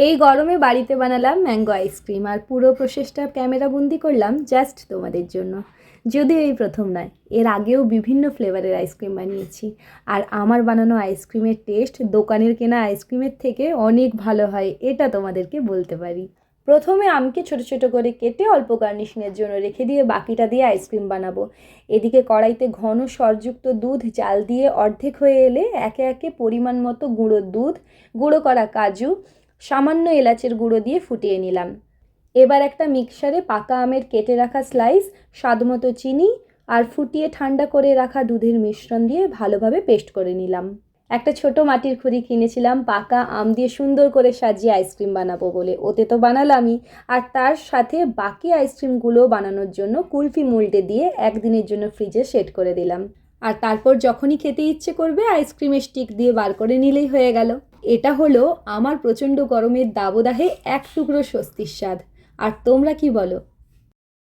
এই গরমে বাড়িতে বানালাম ম্যাঙ্গো আইসক্রিম আর পুরো প্রসেসটা ক্যামেরাবন্দি করলাম জাস্ট তোমাদের জন্য। যদিও এই প্রথম নয়, এর আগেও বিভিন্ন ফ্লেভারের আইসক্রিম বানিয়েছি। আর আমার বানানো আইসক্রিমের টেস্ট দোকানের কেনা আইসক্রিমের থেকে অনেক ভালো হয়, এটা তোমাদেরকে বলতে পারি। প্রথমে আমকে ছোট ছোট করে কেটে অল্প গার্নিশিংয়ের জন্য রেখে দিয়ে বাকিটা দিয়ে আইসক্রিম বানাবো। এদিকে কড়াইতে ঘন সরযুক্ত দুধ জাল দিয়ে অর্ধেক হয়ে এলে একে একে পরিমাণ মতো গুঁড়ো দুধ, গুঁড়ো করা কাজু, সামান্য এলাচের গুঁড়ো দিয়ে ফুটিয়ে নিলাম। এবার একটা মিক্সারে পাকা আমের কেটে রাখা স্লাইস, স্বাদমতো চিনি আর ফুটিয়ে ঠান্ডা করে রাখা দুধের মিশ্রণ দিয়ে ভালোভাবে পেস্ট করে নিলাম। একটা ছোট মাটির খুঁড়ি কিনেছিলাম পাকা আম দিয়ে সুন্দর করে সাজিয়ে আইসক্রিম বানাবো বলে, ওতে তো বানালামই। আর তার সাথে বাকি আইসক্রিমগুলো বানানোর জন্য কুলফি মোল্ডে দিয়ে একদিনের জন্য ফ্রিজে সেট করে দিলাম। আর তারপর যখনই খেতে ইচ্ছে করবে আইসক্রিমের স্টিক দিয়ে বার করে নিলেই হয়ে গেল। এটা হলো আমার প্রচণ্ড গরমের দাবদাহে এক টুকরো স্বস্তির স্বাদ। আর তোমরা কি বলো?